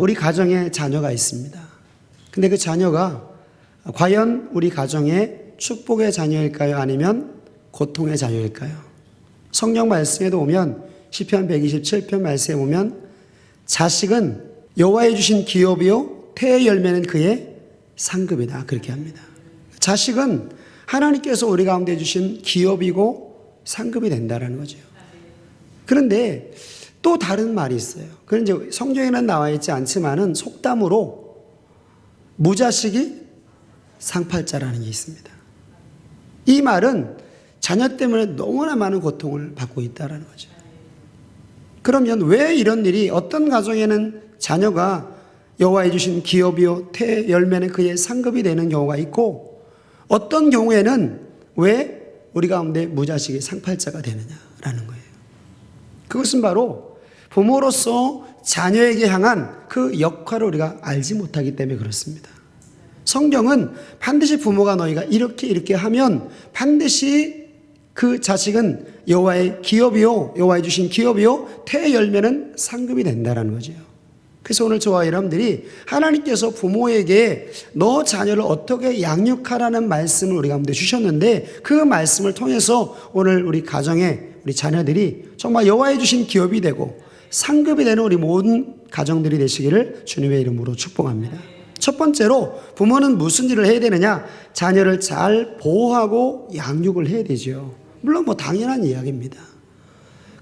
우리 가정에 자녀가 있습니다. 근데 그 자녀가 과연 우리 가정의 축복의 자녀일까요? 아니면 고통의 자녀일까요? 성경 말씀에도 보면 시편 127편 말씀에 보면 자식은 여호와의 주신 기업이요 태의 열매는 그의 상급이다 그렇게 합니다. 자식은 하나님께서 우리 가운데 주신 기업이고 상급이 된다는 거죠. 그런데 또 다른 말이 있어요. 그건 이제 성경에는 나와 있지 않지만은 속담으로 무자식이 상팔자라는 게 있습니다. 이 말은 자녀 때문에 너무나 많은 고통을 받고 있다는 거죠. 그러면 왜 이런 일이 어떤 가정에는 자녀가 여호와의 주신 기업이요 태 열매는 그의 상급이 되는 경우가 있고 어떤 경우에는 왜 우리 가운데 무자식이 상팔자가 되느냐라는 거예요. 그것은 바로 부모로서 자녀에게 향한 그 역할을 우리가 알지 못하기 때문에 그렇습니다. 성경은 반드시 부모가 너희가 이렇게 하면 반드시 그 자식은 여호와의 기업이요 여호와의 주신 기업이요 태의 열매는 상급이 된다는 거죠. 그래서 오늘 저와 여러분들이 하나님께서 부모에게 너 자녀를 어떻게 양육하라는 말씀을 우리 가운데 주셨는데 그 말씀을 통해서 오늘 우리 가정에 우리 자녀들이 정말 여호와의 주신 기업이 되고 상급이 되는 우리 모든 가정들이 되시기를 주님의 이름으로 축복합니다. 첫 번째로 부모는 무슨 일을 해야 되느냐? 자녀를 잘 보호하고 양육을 해야 되죠. 물론 당연한 이야기입니다.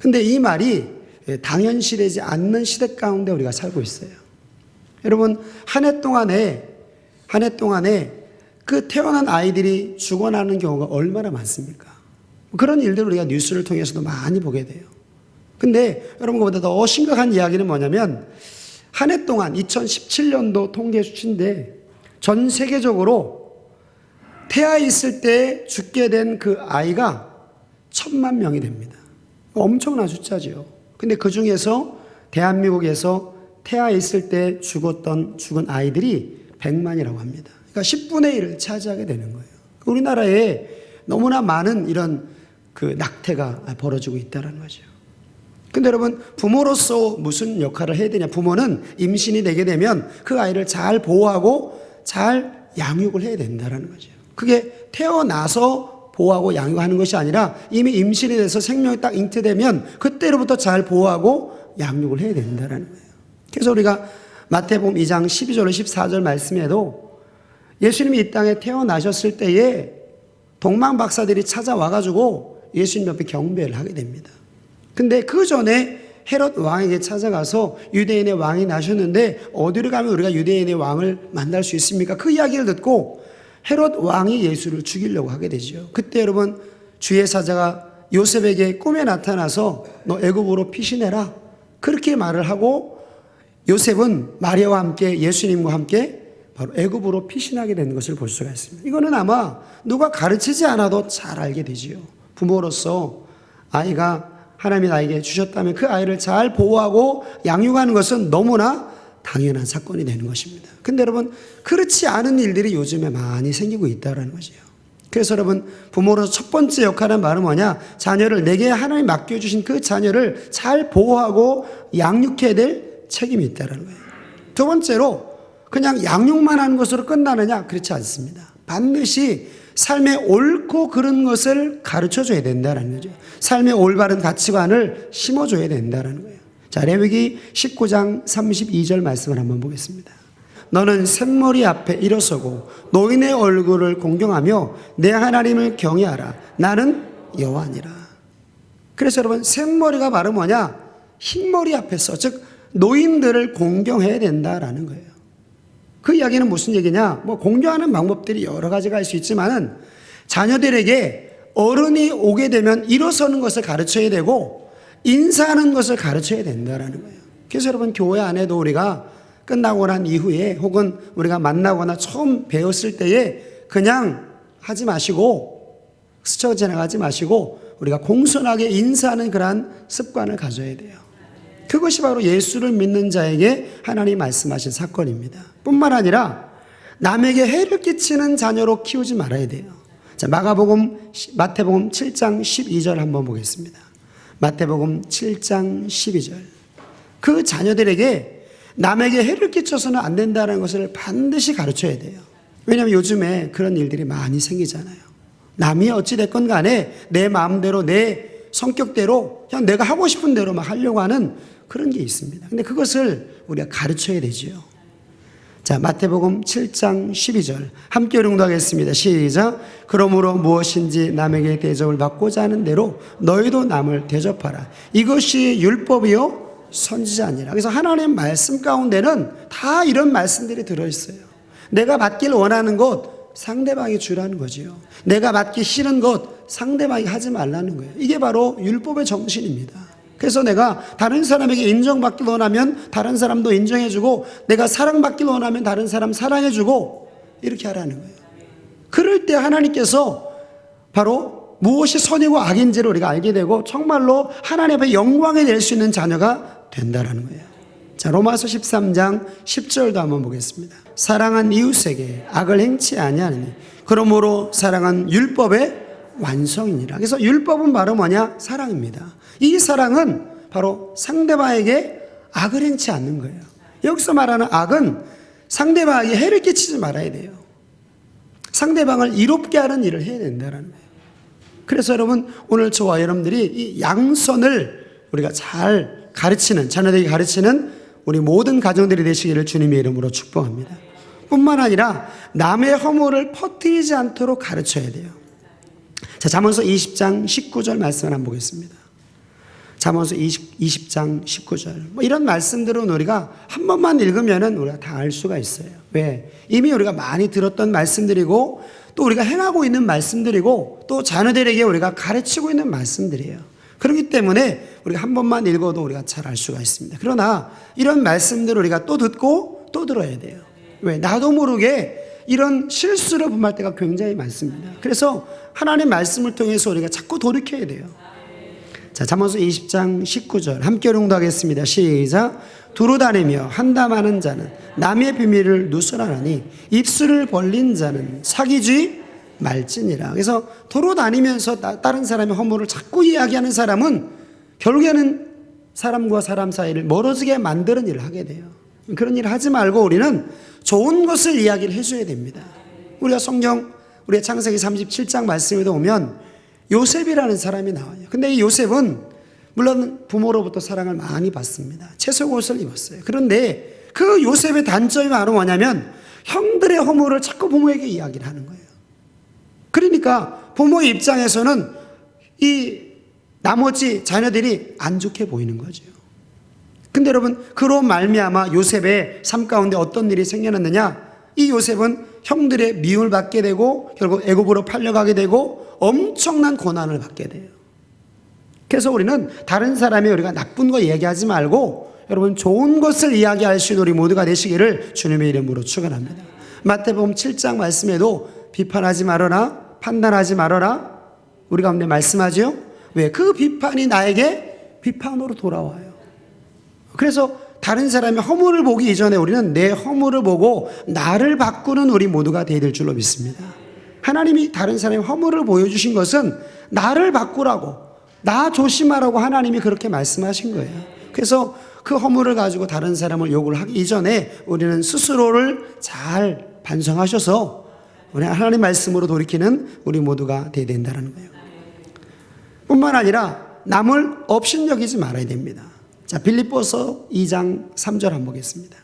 근데 이 말이 당연시되지 않는 시대 가운데 우리가 살고 있어요. 여러분 한 해 동안에 그 태어난 아이들이 죽어나는 경우가 얼마나 많습니까? 그런 일들을 우리가 뉴스를 통해서도 많이 보게 돼요. 근데 여러분 그보다 더 심각한 이야기는 뭐냐면 한 해 동안 2017년도 통계 수치인데 전 세계적으로 태아 있을 때 죽게 된 그 아이가 1,000만 명이 됩니다. 엄청난 숫자죠. 근데 그 중에서 대한민국에서 태아 있을 때 죽은 아이들이 100만이라고 합니다. 그러니까 10분의 1을 차지하게 되는 거예요. 우리나라에 너무나 많은 이런 그 낙태가 벌어지고 있다는 거죠. 근데 여러분 부모로서 무슨 역할을 해야 되냐? 부모는 임신이 되게 되면 그 아이를 잘 보호하고 잘 양육을 해야 된다는 거죠. 그게 태어나서 보호하고 양육하는 것이 아니라 이미 임신이 돼서 생명이 딱 잉태되면 그때로부터 잘 보호하고 양육을 해야 된다는 거예요. 그래서 우리가 마태복음 2장 12절 14절 말씀에도 예수님이 이 땅에 태어나셨을 때에 동방박사들이 찾아와가지고 예수님 옆에 경배를 하게 됩니다. 근데 그 전에 헤롯 왕에게 찾아가서 유대인의 왕이 나셨는데 어디로 가면 우리가 유대인의 왕을 만날 수 있습니까? 그 이야기를 듣고 헤롯 왕이 예수를 죽이려고 하게 되죠. 그때 여러분 주의 사자가 요셉에게 꿈에 나타나서 너 애굽으로 피신해라 그렇게 말을 하고 요셉은 마리아와 함께 예수님과 함께 바로 애굽으로 피신하게 되는 것을 볼 수가 있습니다. 이거는 아마 누가 가르치지 않아도 잘 알게 되지요. 부모로서 아이가 하나님이 나에게 주셨다면 그 아이를 잘 보호하고 양육하는 것은 너무나 당연한 사건이 되는 것입니다. 근데 여러분 그렇지 않은 일들이 요즘에 많이 생기고 있다는 거죠. 그래서 여러분 부모로서 첫 번째 역할은 말은 뭐냐? 자녀를 내게 하나님 맡겨주신 그 자녀를 잘 보호하고 양육해야 될 책임이 있다는 거예요. 두 번째로 그냥 양육만 하는 것으로 끝나느냐? 그렇지 않습니다. 반드시 삶의 옳고 그른 것을 가르쳐줘야 된다는 거죠. 삶의 올바른 가치관을 심어줘야 된다는 거예요. 자, 레위기 19장 32절 말씀을 한번 보겠습니다. 너는 샘머리 앞에 일어서고 노인의 얼굴을 공경하며 내 하나님을 경외하라. 나는 여호와니라. 그래서 여러분 샘머리가 바로 뭐냐? 흰머리 앞에서 즉 노인들을 공경해야 된다라는 거예요. 그 이야기는 무슨 얘기냐? 공경하는 방법들이 여러 가지가 할 수 있지만은 자녀들에게 어른이 오게 되면 일어서는 것을 가르쳐야 되고 인사하는 것을 가르쳐야 된다라는 거예요. 그래서 여러분 교회 안에도 우리가 끝나고 난 이후에 혹은 우리가 만나거나 처음 배웠을 때에 그냥 하지 마시고 스쳐 지나가지 마시고 우리가 공손하게 인사하는 그러한 습관을 가져야 돼요. 그것이 바로 예수를 믿는 자에게 하나님이 말씀하신 사건입니다. 뿐만 아니라 남에게 해를 끼치는 자녀로 키우지 말아야 돼요. 자, 마태복음 7장 12절 한번 보겠습니다. 마태복음 7장 12절. 그 자녀들에게 남에게 해를 끼쳐서는 안 된다는 것을 반드시 가르쳐야 돼요. 왜냐하면 요즘에 그런 일들이 많이 생기잖아요. 남이 어찌됐건 간에 내 마음대로 내 성격대로 그냥 내가 하고 싶은 대로 막 하려고 하는 그런 게 있습니다. 근데 그것을 우리가 가르쳐야 되지요. 자, 마태복음 7장 12절 함께 응답하겠습니다. 시작. 그러므로 무엇인지 남에게 대접을 받고자 하는 대로 너희도 남을 대접하라. 이것이 율법이요 선지자니라. 그래서 하나님의 말씀 가운데는 다 이런 말씀들이 들어있어요. 내가 받길 원하는 것 상대방이 주라는 거지요. 내가 받기 싫은 것 상대방이 하지 말라는 거예요. 이게 바로 율법의 정신입니다. 그래서 내가 다른 사람에게 인정받길 원하면 다른 사람도 인정해주고, 내가 사랑받길 원하면 다른 사람 사랑해주고, 이렇게 하라는 거예요. 그럴 때 하나님께서 바로 무엇이 선이고 악인지를 우리가 알게 되고 정말로 하나님 앞에 영광을 낼 수 있는 자녀가 된다라는 거예요. 자, 로마서 13장 10절도 한번 보겠습니다. 사랑한 이웃에게 악을 행치 아니하느니 그러므로 사랑은 율법의 완성이니라. 그래서 율법은 바로 뭐냐? 사랑입니다. 이 사랑은 바로 상대방에게 악을 행치 않는 거예요. 여기서 말하는 악은 상대방에게 해를 끼치지 말아야 돼요. 상대방을 이롭게 하는 일을 해야 된다는 거예요. 그래서 여러분, 오늘 저와 여러분들이 이 양선을 우리가 잘 가르치는, 자녀들에게 가르치는 우리 모든 가정들이 되시기를 주님의 이름으로 축복합니다. 뿐만 아니라 남의 허물을 퍼뜨리지 않도록 가르쳐야 돼요. 자, 잠언서 20장 19절 말씀을 한번 보겠습니다. 잠언서 20장 19절. 이런 말씀들은 우리가 한 번만 읽으면은 우리가 다 알 수가 있어요. 왜? 이미 우리가 많이 들었던 말씀들이고, 또 우리가 행하고 있는 말씀들이고, 또 자녀들에게 우리가 가르치고 있는 말씀들이에요. 그렇기 때문에 우리가 한 번만 읽어도 우리가 잘 알 수가 있습니다. 그러나 이런 말씀들을 우리가 또 듣고 또 들어야 돼요. 왜? 나도 모르게 이런 실수를 범할 때가 굉장히 많습니다. 그래서 하나님의 말씀을 통해서 우리가 자꾸 돌이켜야 돼요. 자, 잠언서 20장 19절 함께 응답하겠습니다. 시작. 두루 다니며 한담하는 자는 남의 비밀을 누설하나니 입술을 벌린 자는 사기지 말지니라. 그래서 도로 다니면서 다른 사람의 허물을 자꾸 이야기하는 사람은 결국에는 사람과 사람 사이를 멀어지게 만드는 일을 하게 돼요. 그런 일을 하지 말고 우리는 좋은 것을 이야기를 해줘야 됩니다. 우리가 성경, 우리의 창세기 37장 말씀에도 보면 요셉이라는 사람이 나와요. 근데 이 요셉은 물론 부모로부터 사랑을 많이 받습니다. 채소옷을 입었어요. 그런데 그 요셉의 단점이 바로 뭐냐면 형들의 허물을 자꾸 부모에게 이야기를 하는 거예요. 그러니까 부모의 입장에서는 이 나머지 자녀들이 안 좋게 보이는 거죠. 근데 여러분, 그로 말미암아 요셉의 삶 가운데 어떤 일이 생겨났느냐? 이 요셉은 형들의 미움을 받게 되고 결국 애굽으로 팔려가게 되고 엄청난 고난을 받게 돼요. 그래서 우리는 다른 사람이 우리가 나쁜 거 얘기하지 말고 여러분 좋은 것을 이야기할 수 있는 우리 모두가 되시기를 주님의 이름으로 축원합니다. 마태복음 7장 말씀에도 비판하지 말아라, 판단하지 말아라, 우리 가운데 말씀하죠. 왜? 그 비판이 나에게 비판으로 돌아와요. 그래서 다른 사람의 허물을 보기 이전에 우리는 내 허물을 보고 나를 바꾸는 우리 모두가 되어야 될 줄로 믿습니다. 하나님이 다른 사람의 허물을 보여주신 것은 나를 바꾸라고, 나 조심하라고 하나님이 그렇게 말씀하신 거예요. 그래서 그 허물을 가지고 다른 사람을 욕을 하기 이전에 우리는 스스로를 잘 반성하셔서 우리 하나님 말씀으로 돌이키는 우리 모두가 되어야 된다는 거예요. 뿐만 아니라 남을 업신여기지 말아야 됩니다. 자, 빌립보서 2장 3절 한번 보겠습니다.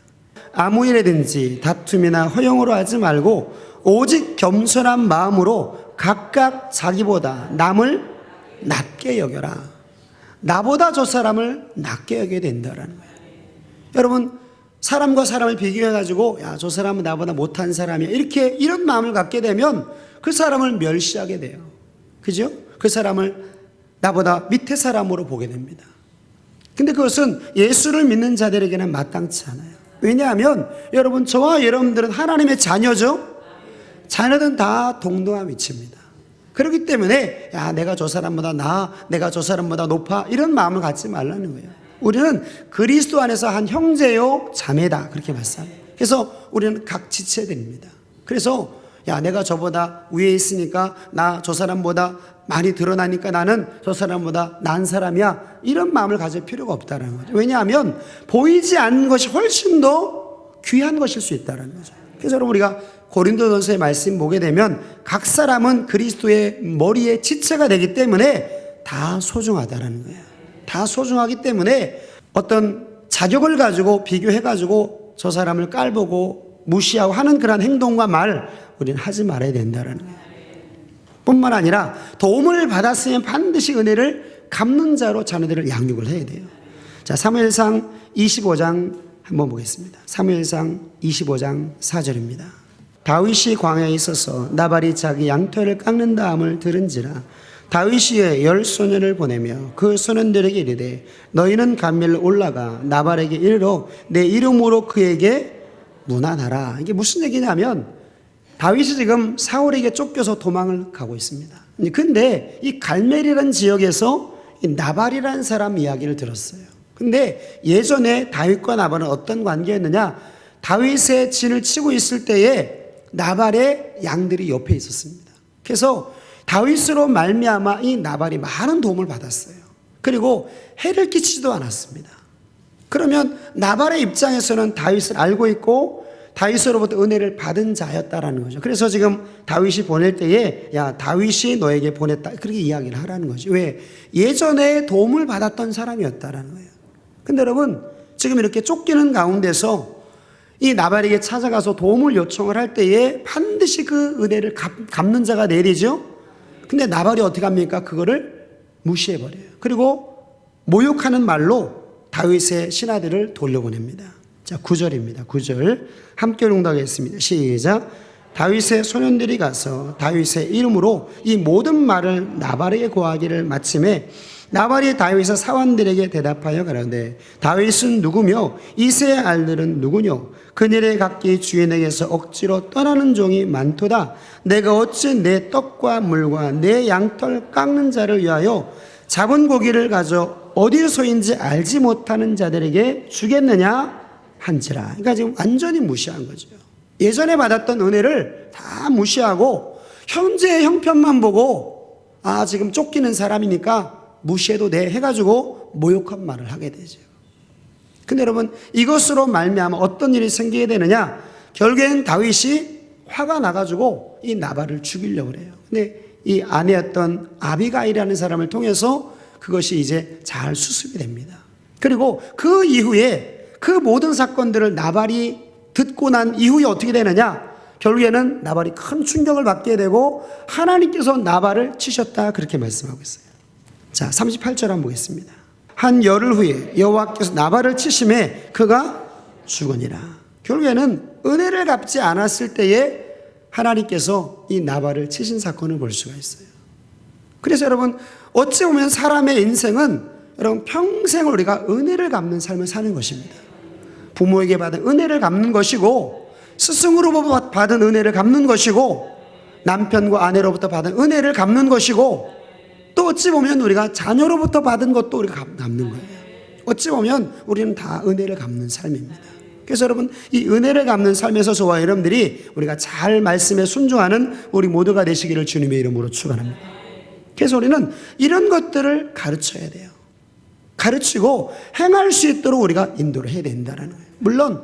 아무 일에든지 다툼이나 허용으로 하지 말고 오직 겸손한 마음으로 각각 자기보다 남을 낮게 여겨라. 나보다 저 사람을 낮게 여겨야 된다라는 거예요. 여러분, 사람과 사람을 비교해가지고 야, 저 사람은 나보다 못한 사람이야, 이런 마음을 갖게 되면 그 사람을 멸시하게 돼요. 그죠? 그 사람을 나보다 밑에 사람으로 보게 됩니다. 근데 그것은 예수를 믿는 자들에게는 마땅치 않아요. 왜냐하면 여러분, 저와 여러분들은 하나님의 자녀죠. 자녀들은 다 동등한 위치입니다. 그렇기 때문에 야, 내가 저 사람보다 나아, 내가 저 사람보다 높아, 이런 마음을 갖지 말라는 거예요. 우리는 그리스도 안에서 한 형제요 자매다, 그렇게 말씀합니다. 그래서 우리는 각 지체들입니다. 그래서 야, 내가 저보다 위에 있으니까 나 저 사람보다 많이 드러나니까 나는 저 사람보다 나은 사람이야, 이런 마음을 가질 필요가 없다는 거죠. 왜냐하면 보이지 않는 것이 훨씬 더 귀한 것일 수 있다는 거죠. 그래서 여러분, 우리가 고린도전서의 말씀 보게 되면 각 사람은 그리스도의 머리의 지체가 되기 때문에 다 소중하다는 거예요. 다 소중하기 때문에 어떤 자격을 가지고 비교해가지고 저 사람을 깔보고 무시하고 하는 그런 행동과 말, 우리는 하지 말아야 된다는 거예요. 뿐만 아니라 도움을 받았으면 반드시 은혜를 갚는 자로 자녀들을 양육을 해야 돼요. 자, 사무엘상 25장 한번 보겠습니다. 사무엘상 25장 4절입니다. 다윗이 광야에 있어서 나발이 자기 양털을 깎는 다음을 들은지라 다윗이 10소년을 보내며 그 소년들에게 이르되 너희는 감밀 올라가 나발에게 이르러 내 이름으로 그에게 문안하라. 이게 무슨 얘기냐면 다윗이 지금 사울에게 쫓겨서 도망을 가고 있습니다. 근데 이 갈멜이라는 지역에서 이 나발이라는 사람 이야기를 들었어요. 근데 예전에 다윗과 나발은 어떤 관계였느냐? 다윗의 진을 치고 있을 때에 나발의 양들이 옆에 있었습니다. 그래서 다윗으로 말미암아 이 나발이 많은 도움을 받았어요. 그리고 해를 끼치지도 않았습니다. 그러면 나발의 입장에서는 다윗을 알고 있고 다윗으로부터 은혜를 받은 자였다라는 거죠. 그래서 지금 다윗이 보낼 때에 야, 다윗이 너에게 보냈다, 그렇게 이야기를 하라는 거죠. 왜? 예전에 도움을 받았던 사람이었다라는 거예요. 근데 여러분, 지금 이렇게 쫓기는 가운데서 이 나발에게 찾아가서 도움을 요청을 할 때에 반드시 그 은혜를 갚는 자가 내리죠. 근데 나발이 어떻게 합니까? 그거를 무시해버려요. 그리고 모욕하는 말로 다윗의 신하들을 돌려보냅니다. 자, 9절입니다. 9절 함께 응답하겠습니다. 시작. 다윗의 소년들이 가서 다윗의 이름으로 이 모든 말을 나발에게 고하기를 마침에 나발이 다윗의 사원들에게 대답하여 가라되 다윗은 누구며 이새의 알들은 누구뇨? 그들의 각기 주인에게서 억지로 떠나는 종이 많도다. 내가 어찌 내 떡과 물과 내 양털 깎는 자를 위하여 잡은 고기를 가져 어디서인지 알지 못하는 자들에게 주겠느냐 한지라. 그러니까 지금 완전히 무시한 거죠. 예전에 받았던 은혜를 다 무시하고 현재의 형편만 보고 아, 지금 쫓기는 사람이니까 무시해도 돼 해가지고 모욕한 말을 하게 되죠. 근데 여러분, 이것으로 말미암아 어떤 일이 생기게 되느냐? 결국엔 다윗이 화가 나가지고 이 나발을 죽이려고 그래요. 근데 이 아내였던 아비가일이라는 사람을 통해서 그것이 이제 잘 수습이 됩니다. 그리고 그 이후에 그 모든 사건들을 나발이 듣고 난 이후에 어떻게 되느냐? 결국에는 나발이 큰 충격을 받게 되고 하나님께서 나발을 치셨다, 그렇게 말씀하고 있어요. 자, 38절 한번 보겠습니다. 한 열흘 후에 여호와께서 나발을 치심에 그가 죽으니라. 결국에는 은혜를 갚지 않았을 때에 하나님께서 이 나발을 치신 사건을 볼 수가 있어요. 그래서 여러분, 어찌 보면 사람의 인생은 여러분 평생 우리가 은혜를 갚는 삶을 사는 것입니다. 부모에게 받은 은혜를 갚는 것이고, 스승으로부터 받은 은혜를 갚는 것이고, 남편과 아내로부터 받은 은혜를 갚는 것이고, 또 어찌 보면 우리가 자녀로부터 받은 것도 우리가 갚는 거예요. 어찌 보면 우리는 다 은혜를 갚는 삶입니다. 그래서 여러분, 이 은혜를 갚는 삶에서 저와 여러분들이 우리가 잘 말씀에 순종하는 우리 모두가 되시기를 주님의 이름으로 축원합니다. 그래서 우리는 이런 것들을 가르쳐야 돼요. 가르치고 행할 수 있도록 우리가 인도를 해야 된다는 거예요. 물론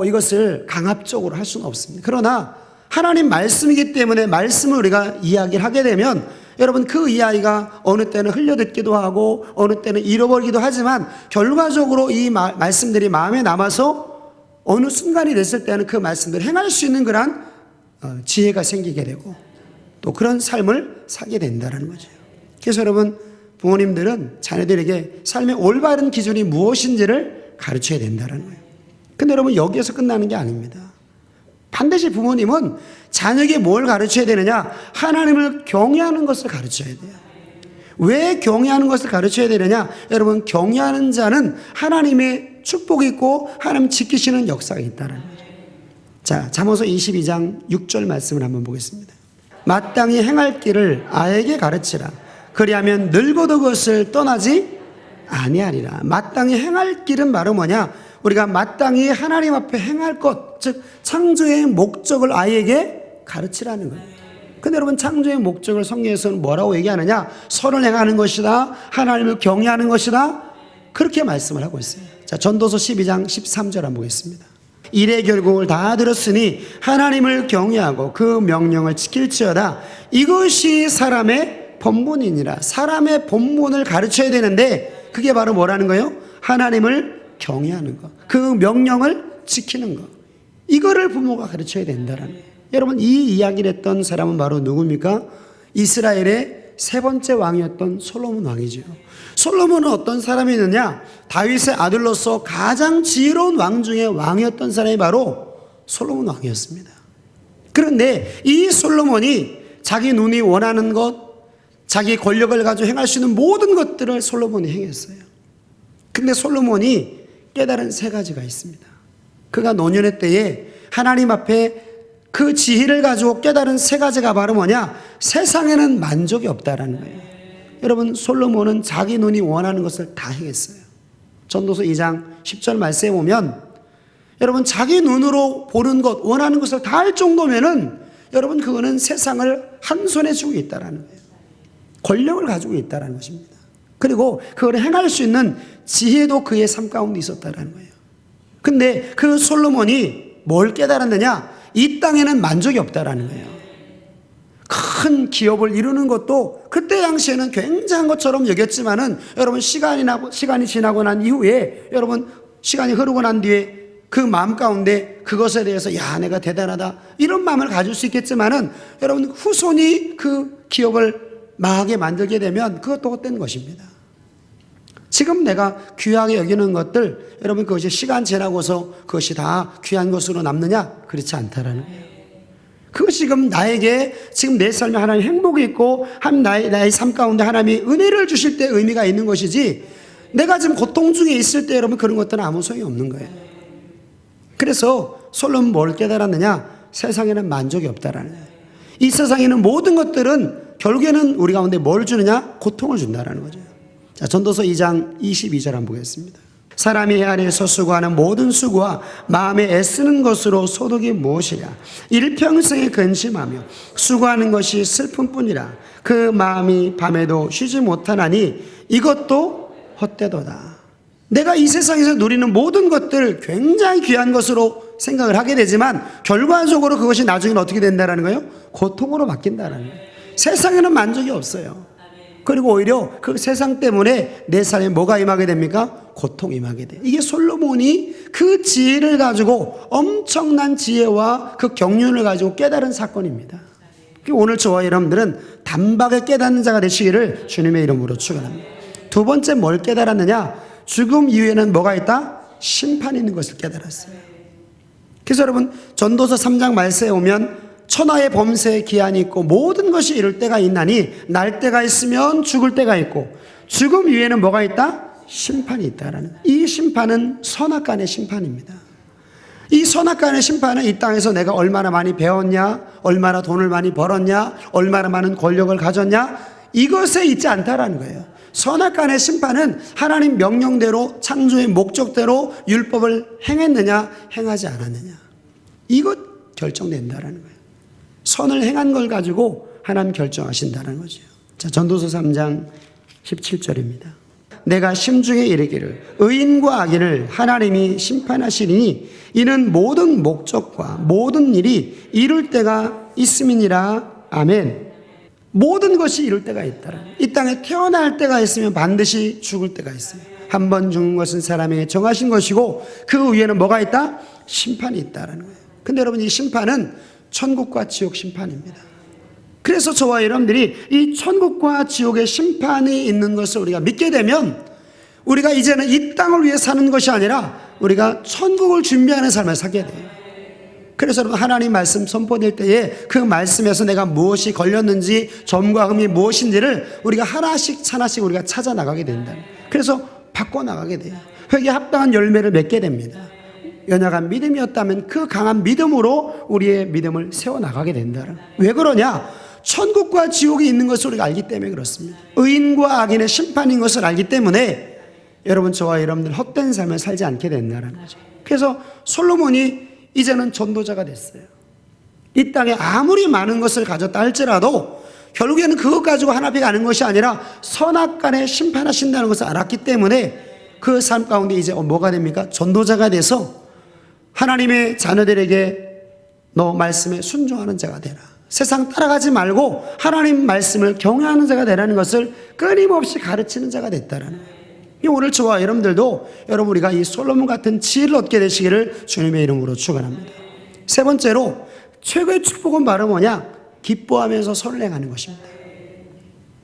이것을 강압적으로 할 수는 없습니다. 그러나 하나님 말씀이기 때문에 말씀을 우리가 이야기를 하게 되면 여러분, 그 이야기가 어느 때는 흘려듣기도 하고 어느 때는 잃어버리기도 하지만 결과적으로 이 말씀들이 마음에 남아서 어느 순간이 됐을 때는 그 말씀들을 행할 수 있는 그런 지혜가 생기게 되고 또 그런 삶을 살게 된다는 거죠. 그래서 여러분, 부모님들은 자녀들에게 삶의 올바른 기준이 무엇인지를 가르쳐야 된다는 거예요. 근데 여러분, 여기에서 끝나는 게 아닙니다. 반드시 부모님은 자녀에게 뭘 가르쳐야 되느냐? 하나님을 경외하는 것을 가르쳐야 돼요. 왜 경외하는 것을 가르쳐야 되느냐? 여러분, 경외하는 자는 하나님의 축복이 있고 하나님 지키시는 역사가 있다는 거죠. 자, 잠언서 22장 6절 말씀을 한번 보겠습니다. 마땅히 행할 길을 아이에게 가르치라. 그리하면 늙어도 그것을 떠나지 아니하리라. 마땅히 행할 길은 바로 뭐냐? 우리가 마땅히 하나님 앞에 행할 것, 즉 창조의 목적을 아이에게 가르치라는 거예요. 근데 여러분 창조의 목적을 성경에서는 뭐라고 얘기하느냐? 선을 행하는 것이다. 하나님을 경외하는 것이다. 그렇게 말씀을 하고 있어요. 자, 전도서 12장 13절 한번 보겠습니다. 일의 결국을 다 들었으니 하나님을 경외하고 그 명령을 지킬지어다. 이것이 사람의 본분이니라. 사람의 본분을 가르쳐야 되는데 그게 바로 뭐라는 거예요? 하나님을 경외하는 것, 그 명령을 지키는 것. 이거를 부모가 가르쳐야 된다는 거예요. 여러분, 이 이야기를 했던 사람은 바로 누굽니까? 이스라엘의 세 번째 왕이었던 솔로몬 왕이죠. 솔로몬은 어떤 사람이었느냐? 다윗의 아들로서 가장 지혜로운 왕 중에 왕이었던 사람이 바로 솔로몬 왕이었습니다. 그런데 이 솔로몬이 자기 눈이 원하는 것, 자기 권력을 가지고 행할 수 있는 모든 것들을 솔로몬이 행했어요. 근데 솔로몬이 깨달은 세 가지가 있습니다. 그가 노년의 때에 하나님 앞에 그 지혜를 가지고 깨달은 세 가지가 바로 뭐냐? 세상에는 만족이 없다라는 거예요. 여러분, 솔로몬은 자기 눈이 원하는 것을 다 행했어요. 전도서 2장 10절 말씀에 보면 여러분, 자기 눈으로 보는 것, 원하는 것을 다 할 정도면은 여러분, 그거는 세상을 한 손에 쥐고 있다라는 거예요. 권력을 가지고 있다라는 것입니다. 그리고 그걸 행할 수 있는 지혜도 그의 삶 가운데 있었다라는 거예요. 근데 그 솔로몬이 뭘 깨달았느냐? 이 땅에는 만족이 없다라는 거예요. 큰 기업을 이루는 것도 그때 당시에는 굉장한 것처럼 여겼지만은 여러분, 시간이 지나고 난 이후에, 여러분, 시간이 흐르고 난 뒤에 그 마음 가운데 그것에 대해서 야, 내가 대단하다 이런 마음을 가질 수 있겠지만은 여러분, 후손이 그 기업을 망하게 만들게 되면 그것도 헛된 것입니다. 지금 내가 귀하게 여기는 것들, 여러분, 그것이 시간 지나고서 그것이 다 귀한 것으로 남느냐? 그렇지 않다라는 거예요. 그것이 지금 나에게, 지금 내 삶에 하나님 행복이 있고 나의 삶 가운데 하나님이 은혜를 주실 때 의미가 있는 것이지, 내가 지금 고통 중에 있을 때 여러분, 그런 것들은 아무 소용이 없는 거예요. 그래서 솔로몬은 뭘 깨달았느냐? 세상에는 만족이 없다라는 거예요. 이 세상에는 모든 것들은 결국에는 우리 가운데 뭘 주느냐? 고통을 준다라는 거죠. 자, 전도서 2장 22절 한번 보겠습니다. 사람이 해 아래에서 수고하는 모든 수고와 마음에 애쓰는 것으로 소득이 무엇이냐? 일평생에 근심하며 수고하는 것이 슬픔뿐이라. 그 마음이 밤에도 쉬지 못하나니 이것도 헛되도다. 내가 이 세상에서 누리는 모든 것들 굉장히 귀한 것으로 생각을 하게 되지만 결과적으로 그것이 나중에는 어떻게 된다는 거예요? 고통으로 바뀐다는 거예요. 세상에는 만족이 없어요. 그리고 오히려 그 세상 때문에 내 삶에 뭐가 임하게 됩니까? 고통이 임하게 돼요. 이게 솔로몬이 그 지혜를 가지고, 엄청난 지혜와 그 경륜을 가지고 깨달은 사건입니다. 오늘 저와 여러분들은 단박에 깨닫는 자가 되시기를 주님의 이름으로 축원합니다. 두 번째, 뭘 깨달았느냐? 죽음 이후에는 뭐가 있다? 심판이 있는 것을 깨달았어요. 그래서 여러분, 전도서 3장 말씀에 오면 천하의 범세에 기한이 있고 모든 것이 이룰 때가 있나니 날 때가 있으면 죽을 때가 있고 죽음 위에는 뭐가 있다? 심판이 있다라는, 이 심판은 선악간의 심판입니다. 이 선악간의 심판은 이 땅에서 내가 얼마나 많이 배웠냐, 얼마나 돈을 많이 벌었냐, 얼마나 많은 권력을 가졌냐, 이것에 있지 않다라는 거예요. 선악간의 심판은 하나님 명령대로, 창조의 목적대로 율법을 행했느냐 행하지 않았느냐, 이것 결정된다라는 거예요. 선을 행한 걸 가지고 하나님 결정하신다는 거죠. 자, 전도서 3장 17절입니다. 내가 심중에 이르기를 의인과 악인을 하나님이 심판하시리니 이는 모든 목적과 모든 일이 이룰 때가 있음이니라. 아멘. 모든 것이 이룰 때가 있다. 이 땅에 태어날 때가 있으면 반드시 죽을 때가 있어요. 한 번 죽는 것은 사람에게 정하신 것이고 그 위에는 뭐가 있다? 심판이 있다라는 거예요. 근데 여러분, 이 심판은 천국과 지옥 심판입니다. 그래서 저와 여러분들이 이 천국과 지옥의 심판이 있는 것을 우리가 믿게 되면 우리가 이제는 이 땅을 위해 사는 것이 아니라 우리가 천국을 준비하는 삶을 살게 돼요. 그래서 여러분, 하나님 말씀 선포될 때에 그 말씀에서 내가 무엇이 걸렸는지, 점과 흠이 무엇인지를 우리가 하나씩 우리가 찾아 나가게 된다. 그래서 바꿔나가게 돼요. 회개에 합당한 열매를 맺게 됩니다. 연약한 믿음이었다면 그 강한 믿음으로 우리의 믿음을 세워나가게 된다. 왜 그러냐? 천국과 지옥이 있는 것을 우리가 알기 때문에 그렇습니다. 의인과 악인의 심판인 것을 알기 때문에 여러분, 저와 여러분들 헛된 삶을 살지 않게 된다는 거죠. 그래서 솔로몬이 이제는 전도자가 됐어요. 이 땅에 아무리 많은 것을 가졌다 할지라도 결국에는 그것 가지고 하나님께 가는 것이 아니라 선악간에 심판하신다는 것을 알았기 때문에 그 삶 가운데 이제 뭐가 됩니까? 전도자가 돼서 하나님의 자녀들에게 너 말씀에 순종하는 자가 되라. 세상 따라가지 말고 하나님 말씀을 경외하는 자가 되라는 것을 끊임없이 가르치는 자가 됐다라는 거예요. 오늘 저와 여러분들도 우리가 이 솔로몬 같은 지혜를 얻게 되시기를 주님의 이름으로 축원합니다. 세 번째로 최고의 축복은 바로 뭐냐? 기뻐하면서 선을 행하는 것입니다.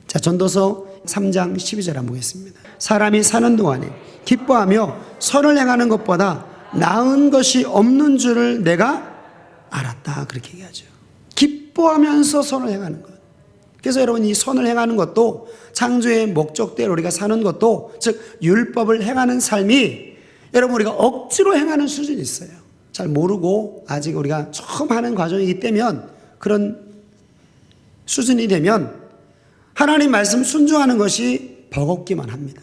자, 전도서 3장 12절 한번 보겠습니다. 사람이 사는 동안에 기뻐하며 선을 행하는 것보다 나은 것이 없는 줄을 내가 알았다. 그렇게 얘기하죠. 기뻐하면서 선을 행하는 것. 그래서 여러분 이 선을 행하는 것도 창조의 목적대로 우리가 사는 것도 즉 율법을 행하는 삶이 여러분 우리가 억지로 행하는 수준이 있어요. 잘 모르고 아직 우리가 처음 하는 과정이기 때문에 그런 수준이 되면 하나님 말씀 순종하는 것이 버겁기만 합니다.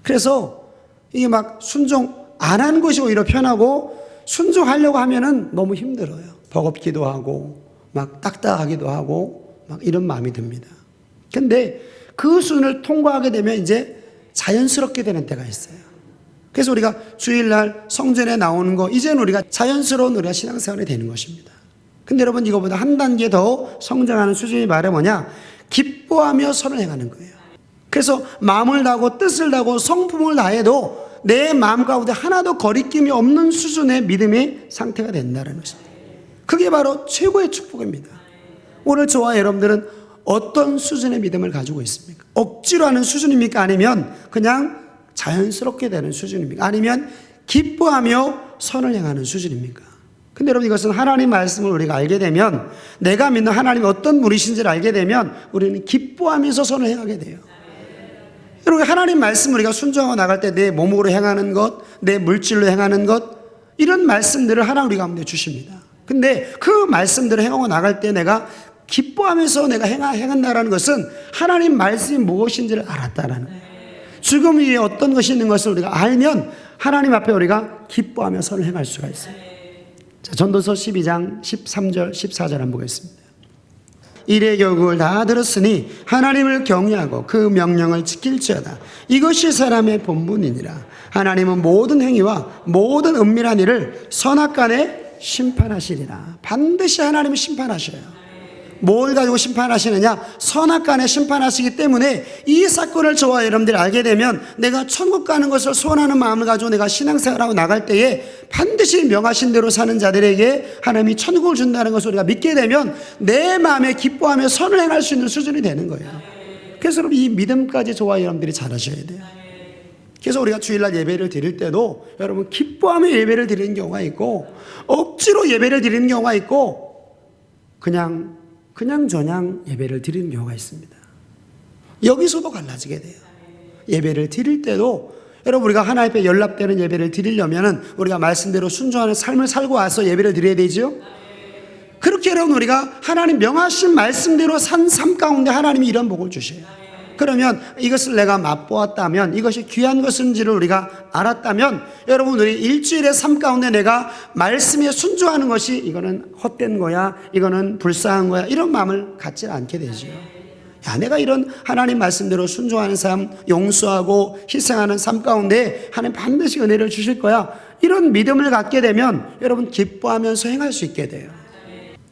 그래서 이게 막 순종 안 하는 것이 오히려 편하고 순종하려고 하면은 너무 힘들어요. 버겁기도 하고 막 딱딱하기도 하고 막 이런 마음이 듭니다. 근데 그 수준을 통과하게 되면 이제 자연스럽게 되는 때가 있어요. 그래서 우리가 주일날 성전에 나오는 거 이제는 우리가 자연스러운 우리가 신앙생활이 되는 것입니다. 근데 여러분 이거보다 한 단계 더 성장하는 수준이 말해 뭐냐? 기뻐하며 선을 행하는 거예요. 그래서 마음을 다하고 뜻을 다하고 성품을 다해도 내 마음 가운데 하나도 거리낌이 없는 수준의 믿음의 상태가 된다는 것입니다. 그게 바로 최고의 축복입니다. 오늘 저와 여러분들은 어떤 수준의 믿음을 가지고 있습니까? 억지로 하는 수준입니까? 아니면 그냥 자연스럽게 되는 수준입니까? 아니면 기뻐하며 선을 행하는 수준입니까? 근데 여러분 이것은 하나님 말씀을 우리가 알게 되면 내가 믿는 하나님이 어떤 분이신지를 알게 되면 우리는 기뻐하면서 선을 행하게 돼요. 여러분 하나님 말씀 우리가 순종하고 나갈 때 내 몸으로 행하는 것, 내 물질로 행하는 것 이런 말씀들을 하나님 우리 가운데 주십니다. 근데 그 말씀들을 행하고 나갈 때 내가 기뻐하면서 내가 행한다라는 것은 하나님 말씀이 무엇인지를 알았다라는 거예요. 죽음 위에 어떤 것이 있는 것을 우리가 알면 하나님 앞에 우리가 기뻐하며 선을 행할 수가 있어요. 자, 전도서 12장 13절 14절 한번 보겠습니다. 이래 교훈을 다 들었으니 하나님을 경외하고 그 명령을 지킬지어다. 이것이 사람의 본분이니라. 하나님은 모든 행위와 모든 은밀한 일을 선악간에 심판하시리라. 반드시 하나님은 심판하셔요. 뭘 가지고 심판하시느냐? 선악간에 심판하시기 때문에 이 사건을 저와 여러분들이 알게 되면 내가 천국 가는 것을 소원하는 마음을 가지고 내가 신앙생활하고 나갈 때에 반드시 명하신 대로 사는 자들에게 하나님이 천국을 준다는 것을 우리가 믿게 되면 내 마음에 기뻐하며 선을 행할 수 있는 수준이 되는 거예요. 그래서 여러분 이 믿음까지 저와 여러분들이 잘하셔야 돼요. 그래서 우리가 주일날 예배를 드릴 때도 여러분 기뻐하며 예배를 드리는 경우가 있고 억지로 예배를 드리는 경우가 있고 그냥 저냥 예배를 드리는 경우가 있습니다. 여기서도 갈라지게 돼요. 예배를 드릴 때도 여러분 우리가 하나님 앞에 연락되는 예배를 드리려면 우리가 말씀대로 순종하는 삶을 살고 와서 예배를 드려야 되죠. 그렇게 여러분 우리가 하나님 명하신 말씀대로 산 삶 가운데 하나님이 이런 복을 주셔요. 그러면 이것을 내가 맛보았다면 이것이 귀한 것인지를 우리가 알았다면 여러분 우리 일주일의 삶 가운데 내가 말씀에 순종하는 것이 이거는 헛된 거야, 이거는 불쌍한 거야 이런 마음을 갖지 않게 되죠. 야, 내가 이런 하나님 말씀대로 순종하는 삶, 용서하고 희생하는 삶 가운데 하나님 반드시 은혜를 주실 거야 이런 믿음을 갖게 되면 여러분 기뻐하면서 행할 수 있게 돼요.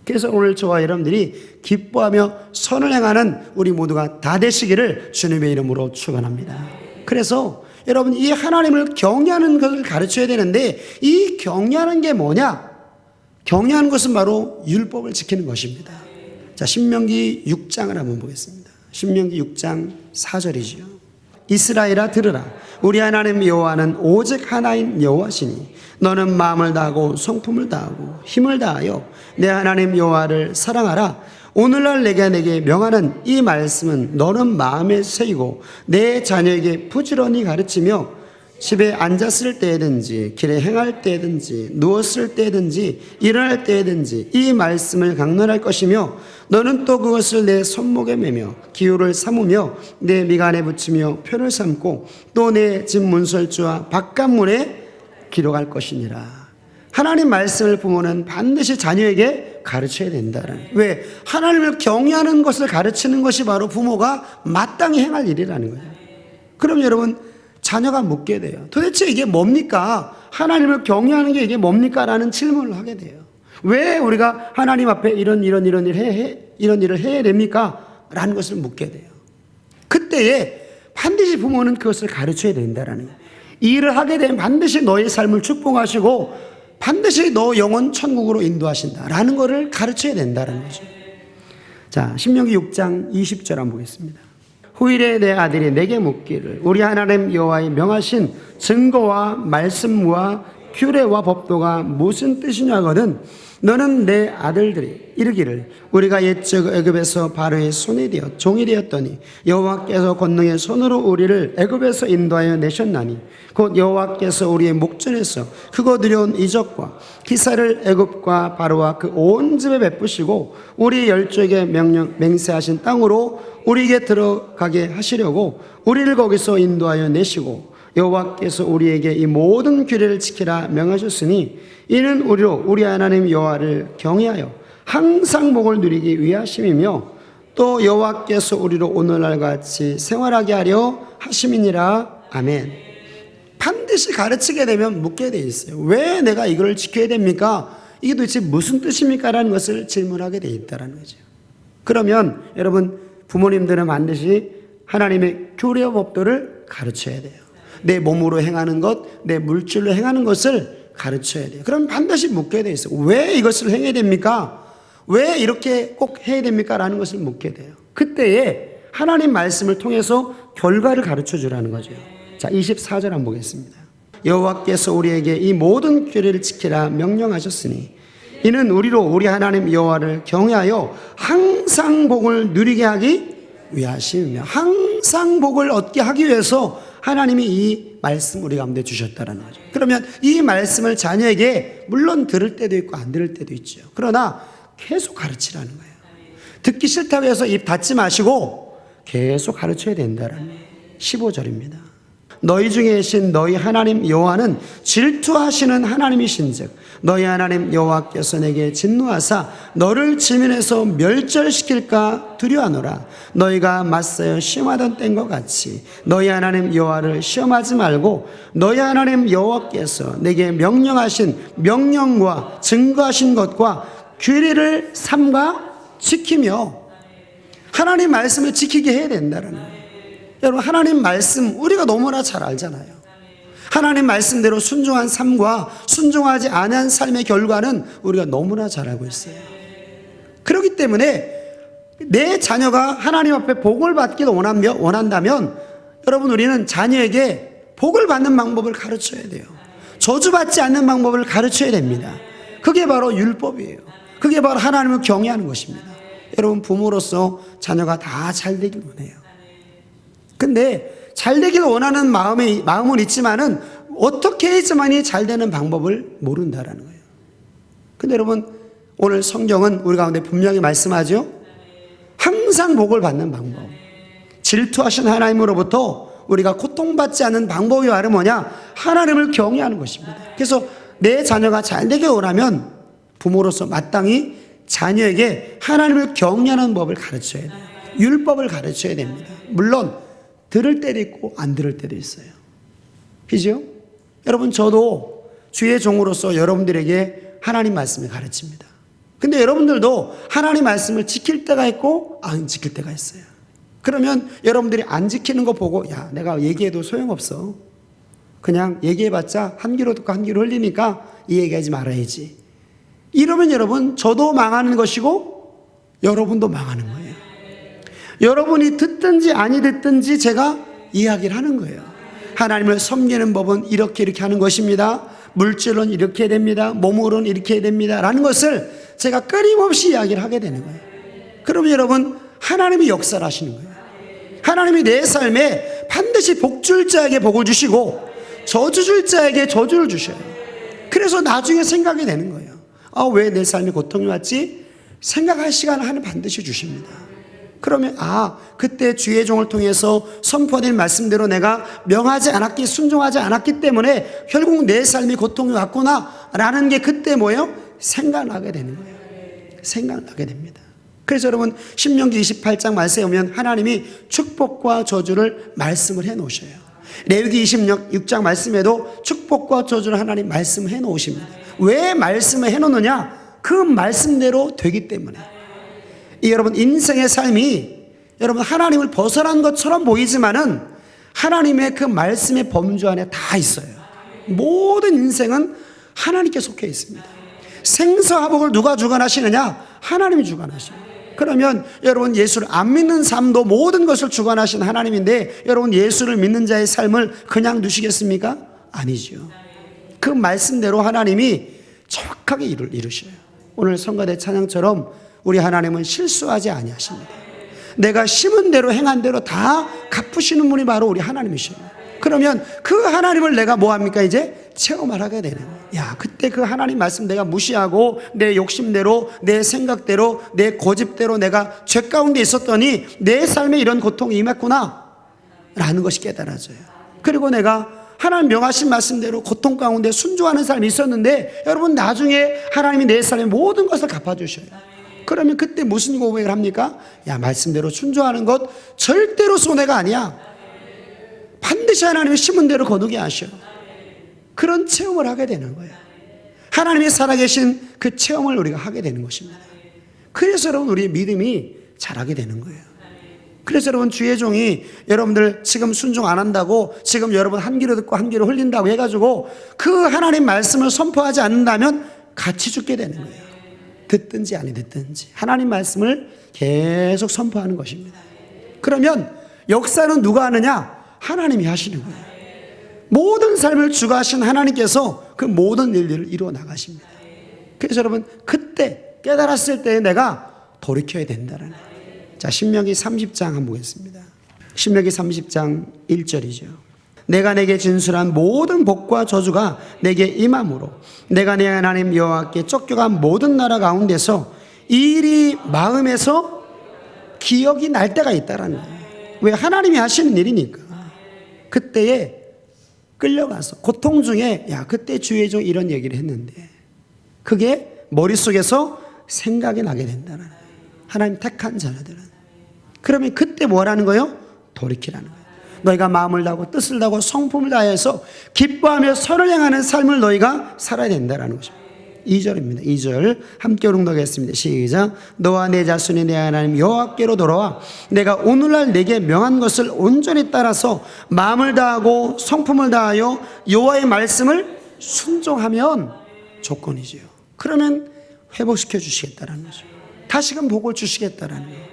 그래서 오늘 저와 여러분들이 기뻐하며 선을 행하는 우리 모두가 다 되시기를 주님의 이름으로 축원합니다. 그래서 여러분 이 하나님을 경외하는 것을 가르쳐야 되는데 이 경외하는 게 뭐냐? 경외하는 것은 바로 율법을 지키는 것입니다. 자, 신명기 6장을 한번 보겠습니다. 신명기 6장 4절이지요. 이스라엘아 들으라. 우리 하나님 여호와는 오직 하나인 여호와시니 너는 마음을 다하고 성품을 다하고 힘을 다하여 내 하나님 여호와를 사랑하라. 오늘날 내게 명하는 이 말씀은 너는 마음에 새기고 내 자녀에게 부지런히 가르치며 집에 앉았을 때든지 길에 행할 때든지 누웠을 때든지 일어날 때든지 이 말씀을 강론할 것이며 너는 또 그것을 내 손목에 매며 기호를 삼으며 내 미간에 붙이며 표를 삼고 또 내 집 문설주와 바깥문에 기록할 것이니라. 하나님 말씀을 부모는 반드시 자녀에게 가르쳐야 된다는. 왜? 하나님을 경외하는 것을 가르치는 것이 바로 부모가 마땅히 행할 일이라는 거예요. 그럼 여러분, 자녀가 묻게 돼요. 도대체 이게 뭡니까? 하나님을 경외하는 게 이게 뭡니까? 라는 질문을 하게 돼요. 왜 우리가 하나님 앞에 이런 일을 해야 됩니까? 라는 것을 묻게 돼요. 그때에 반드시 부모는 그것을 가르쳐야 된다라는 거예요. 이 일을 하게 되면 반드시 너의 삶을 축복하시고 반드시 너 영혼 천국으로 인도하신다라는 것을 가르쳐야 된다는 거죠. 자, 신명기 6장 20절 한번 보겠습니다. 후일에 내 아들이 내게 묻기를 우리 하나님 여호와의 명하신 증거와 말씀과 규례와 법도가 무슨 뜻이냐 하거든 너는 내 아들들이 이르기를 우리가 옛적 애굽에서 바로의 손이 되어 종이 되었더니 여호와께서 권능의 손으로 우리를 애굽에서 인도하여 내셨나니 곧 여호와께서 우리의 목전에서 크고 두려운 이적과 기사를 애굽과 바로와 그 온 집에 베푸시고 우리 열조에게 맹세하신 땅으로 우리에게 들어가게 하시려고 우리를 거기서 인도하여 내시고 여호와께서 우리에게 이 모든 규례를 지키라 명하셨으니 이는 우리로 우리 하나님 여호와를 경외하여 항상 복을 누리기 위하심이며 또 여호와께서 우리로 오늘날 같이 생활하게 하려 하심이니라. 아멘. 반드시 가르치게 되면 묻게 돼 있어요. 왜 내가 이걸 지켜야 됩니까? 이게 도대체 무슨 뜻입니까? 라는 것을 질문하게 돼 있다는 거죠. 그러면 여러분 부모님들은 반드시 하나님의 교례와 법도를 가르쳐야 돼요. 내 몸으로 행하는 것, 내 물질로 행하는 것을 가르쳐야 돼요. 그럼 반드시 묻게 돼 있어요. 왜 이것을 행해야 됩니까? 왜 이렇게 꼭 해야 됩니까? 라는 것을 묻게 돼요. 그때에 하나님 말씀을 통해서 결과를 가르쳐 주라는 거죠. 자, 24절 한번 보겠습니다. 여호와께서 우리에게 이 모든 규례를 지키라 명령하셨으니 이는 우리로 우리 하나님 여호와를 경외하여 항상 복을 누리게 하기 위하심이며 항상 복을 얻게 하기 위해서 하나님이 이 말씀 우리 가운데 주셨다는 거죠. 그러면 이 말씀을 자녀에게 물론 들을 때도 있고 안 들을 때도 있죠. 그러나 계속 가르치라는 거예요. 듣기 싫다고 해서 입 닫지 마시고 계속 가르쳐야 된다는 거예요. 15절입니다. 너희 중에 계신 너희 하나님 여호와는 질투하시는 하나님이신즉 너희 하나님 여호와께서 내게 진노하사 너를 지면에서 멸절시킬까 두려워하노라. 너희가 맞서여 시험하던 때과 같이 너희 하나님 여호와를 시험하지 말고 너희 하나님 여호와께서 내게 명령하신 명령과 증거하신 것과 규례를 삼가 지키며 하나님 말씀을 지키게 해야 된다는 거예요. 여러분 하나님 말씀 우리가 너무나 잘 알잖아요. 하나님 말씀대로 순종한 삶과 순종하지 않은 삶의 결과는 우리가 너무나 잘 알고 있어요. 그렇기 때문에 내 자녀가 하나님 앞에 복을 받기를 원한다면 여러분 우리는 자녀에게 복을 받는 방법을 가르쳐야 돼요. 저주받지 않는 방법을 가르쳐야 됩니다. 그게 바로 율법이에요. 그게 바로 하나님을 경외하는 것입니다. 여러분 부모로서 자녀가 다 잘 되길 원해요. 근데 잘 되길 원하는 마음은 있지만은 어떻게 해야지만이 잘 되는 방법을 모른다라는 거예요. 근데 여러분 오늘 성경은 우리 가운데 분명히 말씀하죠. 항상 복을 받는 방법. 질투하신 하나님으로부터 우리가 고통받지 않는 방법이 바로 뭐냐? 하나님을 경외하는 것입니다. 그래서 내 자녀가 잘 되길 원하면 부모로서 마땅히 자녀에게 하나님을 경외하는 법을 가르쳐야 돼요. 율법을 가르쳐야 됩니다. 물론 들을 때도 있고 안 들을 때도 있어요. 그죠? 여러분 저도 주의 종으로서 여러분들에게 하나님 말씀을 가르칩니다. 근데 여러분들도 하나님 말씀을 지킬 때가 있고 안 지킬 때가 있어요. 그러면 여러분들이 안 지키는 거 보고 야 내가 얘기해도 소용없어. 그냥 얘기해봤자 한 귀로 듣고 한 귀로 흘리니까 이 얘기하지 말아야지. 이러면 여러분 저도 망하는 것이고 여러분도 망하는 거예요. 여러분이 듣든지 아니 듣든지 제가 이야기를 하는 거예요. 하나님을 섬기는 법은 이렇게 하는 것입니다. 물질로는 이렇게 해야 됩니다. 몸으로는 이렇게 해야 됩니다. 라는 것을 제가 끊임없이 이야기를 하게 되는 거예요. 그러면 여러분 하나님이 역사를 하시는 거예요. 하나님이 내 삶에 반드시 복 줄 자에게 복을 주시고 저주 줄 자에게 저주를 주셔요. 그래서 나중에 생각이 되는 거예요. 왜 내 삶에 고통이 왔지? 생각할 시간을 하나님 반드시 주십니다. 그러면 그때 주의 종을 통해서 선포된 말씀대로 내가 명하지 않았기, 순종하지 않았기 때문에 결국 내 삶이 고통이 왔구나 라는 게 그때 뭐예요? 생각나게 되는 거예요. 생각나게 됩니다. 그래서 여러분 신명기 28장 말씀에 보면 하나님이 축복과 저주를 말씀을 해 놓으셔요. 레위기 26장 말씀에도 축복과 저주를 하나님 말씀해 놓으십니다. 왜 말씀을 해 놓느냐? 그 말씀대로 되기 때문에. 여러분 인생의 삶이 여러분 하나님을 벗어난 것처럼 보이지만은 하나님의 그 말씀의 범주 안에 다 있어요. 모든 인생은 하나님께 속해 있습니다. 생사화복을 누가 주관하시느냐? 하나님이 주관하십니다. 그러면 여러분 예수를 안 믿는 삶도 모든 것을 주관하신 하나님인데 여러분 예수를 믿는 자의 삶을 그냥 두시겠습니까? 아니죠. 그 말씀대로 하나님이 정확하게 이루셔요. 오늘 성가대 찬양처럼 우리 하나님은 실수하지 아니하십니다. 내가 심은 대로 행한 대로 다 갚으시는 분이 바로 우리 하나님이셔요. 그러면 그 하나님을 내가 뭐합니까? 이제 체험을 하게 되는 거예요. 그때 그 하나님 말씀 내가 무시하고 내 욕심대로 내 생각대로 내 고집대로 내가 죄 가운데 있었더니 내 삶에 이런 고통이 임했구나 라는 것이 깨달아져요. 그리고 내가 하나님 명하신 말씀대로 고통 가운데 순종하는 삶이 있었는데 여러분 나중에 하나님이 내 삶의 모든 것을 갚아주셔요. 그러면 그때 무슨 고백을 합니까? 말씀대로 순종하는 것 절대로 손해가 아니야. 반드시 하나님이 심은 대로 거두게 하셔. 그런 체험을 하게 되는 거예요. 하나님이 살아계신 그 체험을 우리가 하게 되는 것입니다. 그래서 여러분 우리의 믿음이 자라게 되는 거예요. 그래서 여러분 주의 종이 여러분들 지금 순종 안 한다고 지금 여러분 한 귀로 듣고 한 귀로 흘린다고 해가지고 그 하나님 말씀을 선포하지 않는다면 같이 죽게 되는 거예요. 듣든지 아니 듣든지 하나님 말씀을 계속 선포하는 것입니다. 그러면 역사는 누가 하느냐? 하나님이 하시는 거예요. 모든 삶을 주관하신 하나님께서 그 모든 일들을 이루어 나가십니다. 그래서 여러분 그때 깨달았을 때 내가 돌이켜야 된다는 거예요. 자, 신명기 30장 한번 보겠습니다. 신명기 30장 1절이죠. 내가 내게 진술한 모든 복과 저주가 내게 임함으로 내가 내 하나님 여호와께 쫓겨간 모든 나라 가운데서 이 일이 마음에서 기억이 날 때가 있다라는 거예요. 왜? 하나님이 하시는 일이니까. 그때에 끌려가서 고통 중에 그때 주의 종 이런 얘기를 했는데 그게 머릿속에서 생각이 나게 된다는 거예요. 하나님 택한 자녀들은. 그러면 그때 뭐라는 거예요? 돌이키라는 거예요. 너희가 마음을 다하고 뜻을 다하고 성품을 다해서 기뻐하며 선을 행하는 삶을 너희가 살아야 된다는 것입니다. 2절입니다. 2절 함께 낭독하겠습니다. 시작. 너와 내 자손이 내 하나님 여호와께로 돌아와 내가 오늘날 내게 명한 것을 온전히 따라서 마음을 다하고 성품을 다하여 여호와의 말씀을 순종하면 조건이지요. 그러면 회복시켜 주시겠다는 거죠. 다시금 복을 주시겠다는 거예요.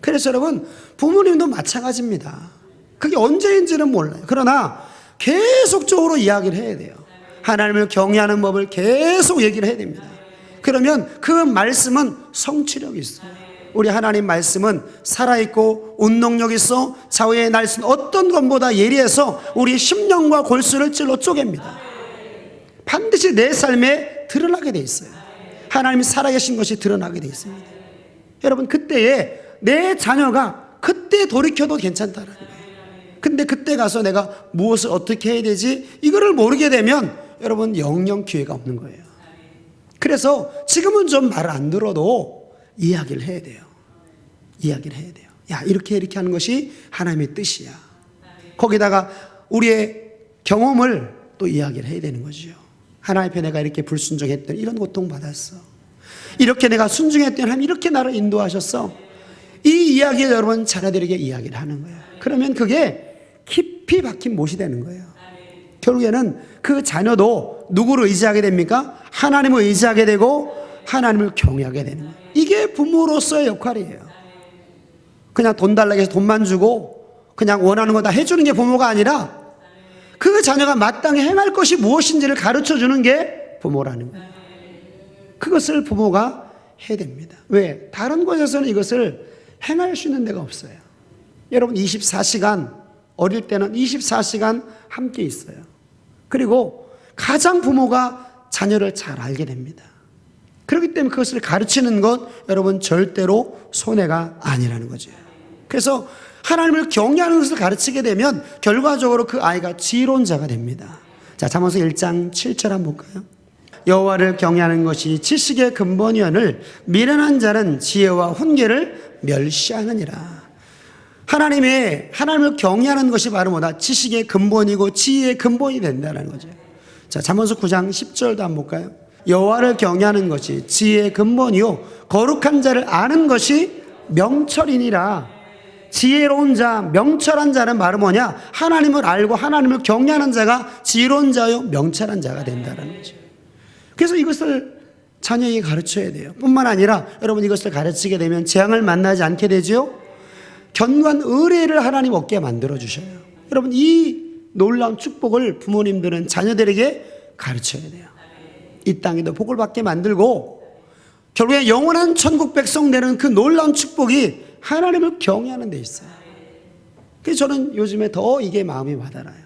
그래서 여러분 부모님도 마찬가지입니다. 그게 언제인지는 몰라요. 그러나 계속적으로 이야기를 해야 돼요. 하나님을 경외하는 법을 계속 얘기를 해야 됩니다. 그러면 그 말씀은 성취력이 있어요. 우리 하나님 말씀은 살아있고 운동력 있어 좌우의 날선 어떤 것보다 예리해서 우리 심령과 골수를 찔러 쪼갭니다. 반드시 내 삶에 드러나게 돼 있어요. 하나님이 살아계신 것이 드러나게 돼 있습니다. 여러분 그때에 내 자녀가 그때 돌이켜도 괜찮다라는 거예요. 근데 그때 가서 내가 무엇을 어떻게 해야 되지? 이거를 모르게 되면 여러분 영영 기회가 없는 거예요. 그래서 지금은 좀 말 안 들어도 이야기를 해야 돼요. 이야기를 해야 돼요. 이렇게 하는 것이 하나님의 뜻이야. 거기다가 우리의 경험을 또 이야기를 해야 되는 거죠. 하나님 앞에 내가 이렇게 불순종했더니 이런 고통 받았어. 이렇게 내가 순종했더니 하나님 이렇게 나를 인도하셨어. 이 이야기를 여러분 자녀들에게 이야기를 하는 거예요. 그러면 그게 깊이 박힌 못이 되는 거예요. 결국에는 그 자녀도 누구를 의지하게 됩니까? 하나님을 의지하게 되고 하나님을 경외하게 되는 거예요. 이게 부모로서의 역할이에요. 그냥 돈 달라고 해서 돈만 주고 그냥 원하는 거 다 해주는 게 부모가 아니라 그 자녀가 마땅히 행할 것이 무엇인지를 가르쳐주는 게 부모라는 거예요. 그것을 부모가 해야 됩니다. 왜? 다른 곳에서는 이것을 행할 수 있는 데가 없어요. 여러분 24시간 어릴 때는 24시간 함께 있어요. 그리고 가장 부모가 자녀를 잘 알게 됩니다. 그렇기 때문에 그것을 가르치는 것 여러분 절대로 손해가 아니라는 거죠. 그래서 하나님을 경외하는 것을 가르치게 되면 결과적으로 그 아이가 지혜로운 자가 됩니다. 자, 잠언서 1장 7절 한번 볼까요? 여호와를 경외하는 것이 지식의 근본이오늘 미련한 자는 지혜와 훈계를 멸시하느니라. 하나님을 경외하는 것이 바로 뭐다? 지식의 근본이고 지혜의 근본이 된다는 거죠. 자, 잠언서 9장 10절도 한번 볼까요? 여호와를 경외하는 것이 지혜의 근본이요 거룩한 자를 아는 것이 명철이니라. 지혜로운 자, 명철한 자는 바로 뭐냐? 하나님을 알고 하나님을 경외하는 자가 지혜로운 자요 명철한 자가 된다는 거죠. 그래서 이것을 자녀에게 가르쳐야 돼요. 뿐만 아니라 여러분 이것을 가르치게 되면 재앙을 만나지 않게 되죠. 견고한 의뢰를 하나님 얻게 만들어 주셔요. 여러분 이 놀라운 축복을 부모님들은 자녀들에게 가르쳐야 돼요. 이 땅에도 복을 받게 만들고 결국에 영원한 천국 백성 되는 그 놀라운 축복이 하나님을 경외하는 데 있어요. 그래서 저는 요즘에 더 이게 마음이 와닿아요.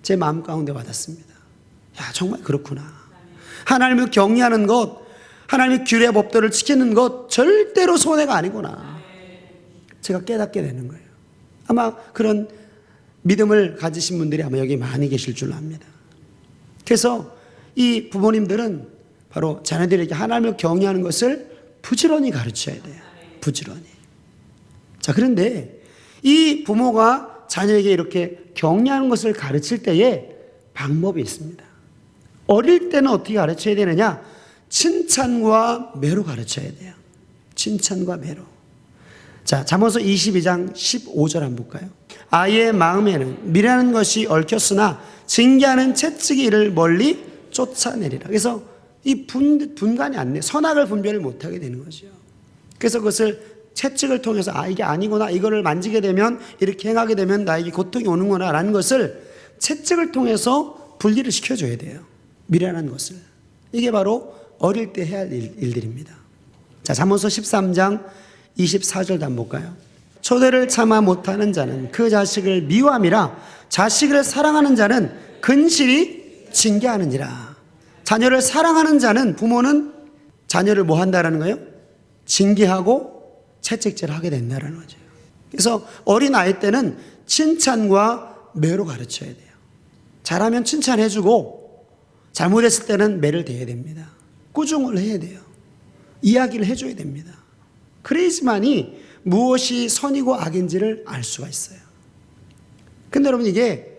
제 마음 가운데 와닿습니다. 야, 정말 그렇구나. 하나님을 경외하는 것, 하나님의 규례 법도를 지키는 것 절대로 손해가 아니구나. 제가 깨닫게 되는 거예요. 아마 그런 믿음을 가지신 분들이 아마 여기 많이 계실 줄로 압니다. 그래서 이 부모님들은 바로 자녀들에게 하나님을 경외하는 것을 부지런히 가르쳐야 돼요. 부지런히. 자, 그런데 이 부모가 자녀에게 이렇게 경외하는 것을 가르칠 때에 방법이 있습니다. 어릴 때는 어떻게 가르쳐야 되느냐? 칭찬과 매로 가르쳐야 돼요. 칭찬과 매로. 자, 잠언서 22장 15절 한번 볼까요? 아이의 마음에는 미련한 것이 얽혔으나 징계하는 채찍이 이를 멀리 쫓아내리라. 그래서 이 분간이 안 돼. 선악을 분별을 못하게 되는 거죠. 그래서 그것을 채찍을 통해서 이게 아니구나, 이거를 만지게 되면 이렇게 행하게 되면 나에게 고통이 오는구나 라는 것을 채찍을 통해서 분리를 시켜줘야 돼요. 미련한 것을. 이게 바로 어릴 때 해야 할 일들입니다. 자, 잠언서 13장 24절도 한번 볼까요? 초대를 참아 못하는 자는 그 자식을 미워함이라. 자식을 사랑하는 자는 근실이 징계하느니라. 자녀를 사랑하는 자는, 부모는 자녀를 뭐 한다라는 거예요? 징계하고 채찍질을 하게 된다는 거죠. 그래서 어린 아이 때는 칭찬과 매로 가르쳐야 돼요. 잘하면 칭찬해주고 잘못했을 때는 매를 대야 됩니다. 꾸중을 해야 돼요. 이야기를 해줘야 됩니다. 그래야지만이 무엇이 선이고 악인지를 알 수가 있어요. 근데 여러분 이게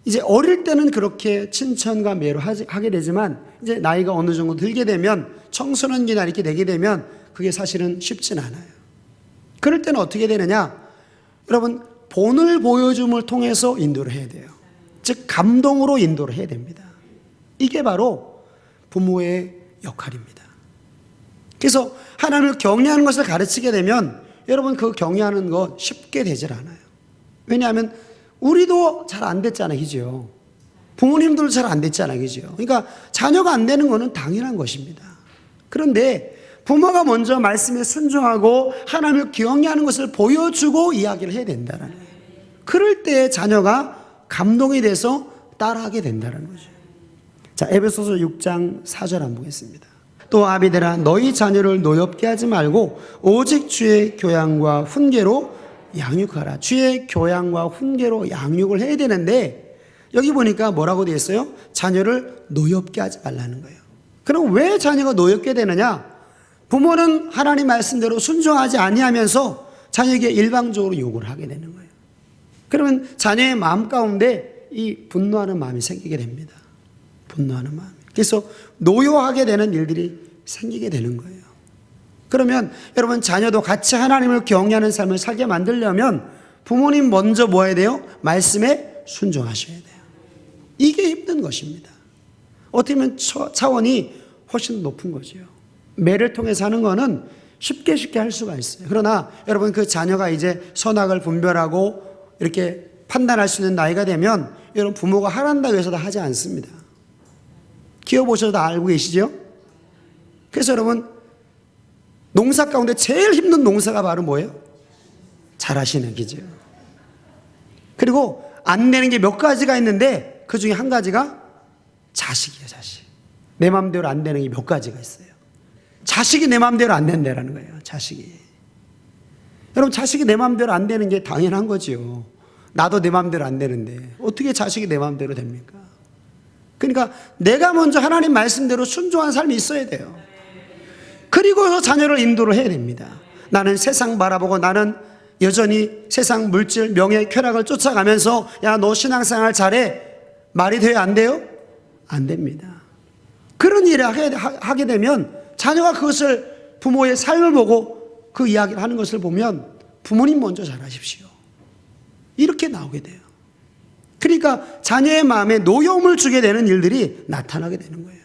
이제 어릴 때는 그렇게 칭찬과 매로 하게 되지만 이제 나이가 어느 정도 들게 되면 청소년기나 이렇게 되게 되면 그게 사실은 쉽진 않아요. 그럴 때는 어떻게 되느냐? 여러분 본을 보여줌을 통해서 인도를 해야 돼요. 즉 감동으로 인도를 해야 됩니다. 이게 바로 부모의 역할입니다. 그래서 하나님을 경외하는 것을 가르치게 되면 여러분 그 경외하는 거 쉽게 되질 않아요. 왜냐하면 우리도 잘 안 됐잖아요. 그죠? 부모님들도 잘 안 됐잖아요. 그죠? 그러니까 자녀가 안 되는 거는 당연한 것입니다. 그런데 부모가 먼저 말씀에 순종하고 하나님을 경외하는 것을 보여주고 이야기를 해야 된다는 거예요. 그럴 때 자녀가 감동이 돼서 따라하게 된다는 거죠. 자, 에베소서 6장 4절 한번 보겠습니다. 또 아비들아 너희 자녀를 노엽게 하지 말고 오직 주의 교양과 훈계로 양육하라. 주의 교양과 훈계로 양육을 해야 되는데 여기 보니까 뭐라고 되어 있어요? 자녀를 노엽게 하지 말라는 거예요. 그럼 왜 자녀가 노엽게 되느냐? 부모는 하나님 말씀대로 순종하지 아니하면서 자녀에게 일방적으로 요구를 하게 되는 거예요. 그러면 자녀의 마음 가운데 이 분노하는 마음이 생기게 됩니다. 분노하는 마음. 그래서 노여하게 되는 일들이 생기게 되는 거예요. 그러면 여러분 자녀도 같이 하나님을 경외하는 삶을 살게 만들려면 부모님 먼저 뭐 해야 돼요? 말씀에 순종하셔야 돼요. 이게 힘든 것입니다. 어떻게 보면 차원이 훨씬 높은 거죠. 매를 통해서 하는 거는 쉽게 할 수가 있어요. 그러나 여러분 그 자녀가 이제 선악을 분별하고 이렇게 판단할 수 있는 나이가 되면 여러분 부모가 하란다고 해서 다 하지 않습니다. 키워보셔도 다 알고 계시죠? 그래서 여러분 농사 가운데 제일 힘든 농사가 바로 뭐예요? 잘하시는 기죠. 그리고 안 되는 게 몇 가지가 있는데 그 중에 한 가지가 자식이에요. 자식. 내 마음대로 안 되는 게 몇 가지가 있어요. 자식이 내 마음대로 안 된다라는 거예요. 자식이. 여러분, 자식이 내 마음대로 안 되는 게 당연한 거지요. 나도 내 마음대로 안 되는데 어떻게 자식이 내 마음대로 됩니까? 그러니까 내가 먼저 하나님 말씀대로 순종한 삶이 있어야 돼요. 그리고서 자녀를 인도를 해야 됩니다. 나는 세상 바라보고 나는 여전히 세상 물질, 명예, 쾌락을 쫓아가면서 야, 너 신앙생활 잘해. 말이 돼요? 안 돼요? 안 됩니다. 그런 일을 하게 되면 자녀가 그것을 부모의 삶을 보고 그 이야기를 하는 것을 보면 부모님 먼저 잘하십시오. 이렇게 나오게 돼요. 그러니까 자녀의 마음에 노여움을 주게 되는 일들이 나타나게 되는 거예요.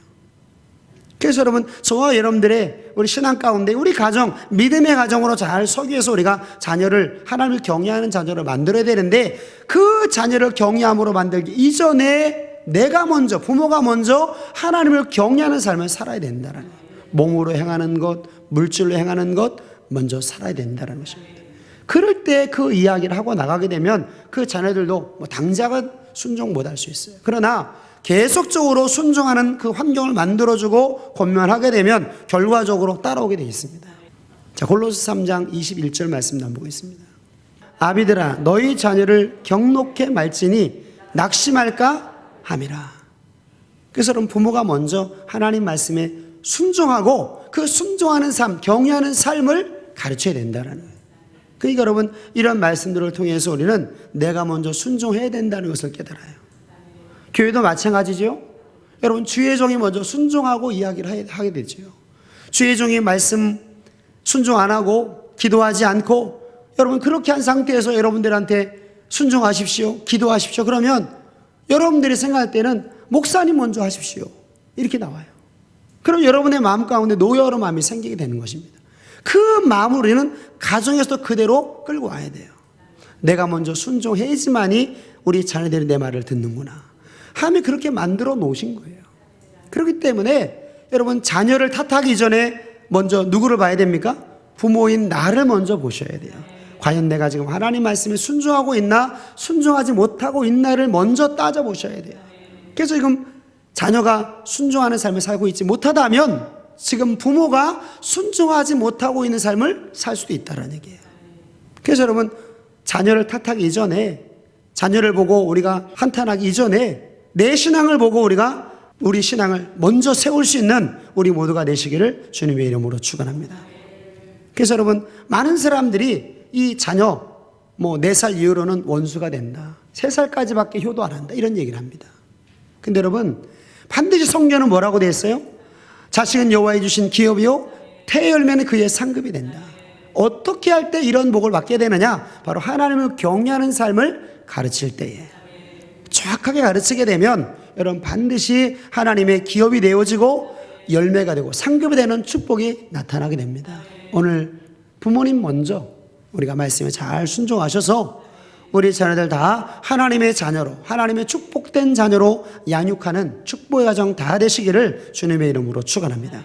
그래서 여러분, 저와 여러분들의 우리 신앙 가운데 우리 가정, 믿음의 가정으로 잘 서기 위해서 우리가 자녀를, 하나님을 경외하는 자녀를 만들어야 되는데, 그 자녀를 경외함으로 만들기 이전에 내가 먼저, 부모가 먼저 하나님을 경외하는 삶을 살아야 된다는 거예요. 몸으로 행하는 것, 물질로 행하는 것 먼저 살아야 된다는 것입니다. 그럴 때 그 이야기를 하고 나가게 되면 그 자녀들도 뭐 당장은 순종 못할 수 있어요. 그러나 계속적으로 순종하는 그 환경을 만들어주고 권면하게 되면 결과적으로 따라오게 되어 있습니다. 자, 골로새 3장 21절 말씀 한번 보겠습니다. 아비들아, 너희 자녀를 경록해 말지니 낙심할까 함이라. 그래서 여러분, 부모가 먼저 하나님 말씀에 순종하고 그 순종하는 삶, 경외하는 삶을 가르쳐야 된다는 거예요. 그러니까 여러분, 이런 말씀들을 통해서 우리는 내가 먼저 순종해야 된다는 것을 깨달아요. 교회도 마찬가지죠. 여러분, 주의 종이 먼저 순종하고 이야기를 하게 되죠. 주의 종이 말씀 순종 안 하고 기도하지 않고, 여러분 그렇게 한 상태에서 여러분들한테 순종하십시오, 기도하십시오 그러면 여러분들이 생각할 때는 목사님 먼저 하십시오 이렇게 나와요. 그럼 여러분의 마음 가운데 노여운 마음이 생기게 되는 것입니다. 그 마음을 우리는 가정에서도 그대로 끌고 와야 돼요. 내가 먼저 순종해야지만이 우리 자녀들이 내 말을 듣는구나. 하나님이 그렇게 만들어 놓으신 거예요. 그렇기 때문에 여러분, 자녀를 탓하기 전에 먼저 누구를 봐야 됩니까? 부모인 나를 먼저 보셔야 돼요. 과연 내가 지금 하나님 말씀에 순종하고 있나, 순종하지 못하고 있나를 먼저 따져보셔야 돼요. 그래서 지금 자녀가 순종하는 삶을 살고 있지 못하다면 지금 부모가 순종하지 못하고 있는 삶을 살 수도 있다는 얘기예요. 그래서 여러분, 자녀를 탓하기 이전에, 자녀를 보고 우리가 한탄하기 이전에 내 신앙을 보고 우리가 우리 신앙을 먼저 세울 수 있는 우리 모두가 되시기를 주님의 이름으로 축원합니다. 그래서 여러분, 많은 사람들이 이 자녀 4살 이후로는 원수가 된다, 3살까지밖에 효도 안 한다, 이런 얘기를 합니다. 근데 여러분, 반드시 성경은 뭐라고 되어 있어요? 자식은 여호와의 주신 기업이요 태의 열매는 그의 상급이 된다. 어떻게 할 때 이런 복을 받게 되느냐? 바로 하나님을 경외하는 삶을 가르칠 때에 정확하게 가르치게 되면 여러분, 반드시 하나님의 기업이 되어지고 열매가 되고 상급이 되는 축복이 나타나게 됩니다. 오늘 부모님 먼저 우리가 말씀에 잘 순종하셔서 우리 자녀들 다 하나님의 자녀로, 하나님의 축복된 자녀로 양육하는 축복의 가정 다 되시기를 주님의 이름으로 축원합니다.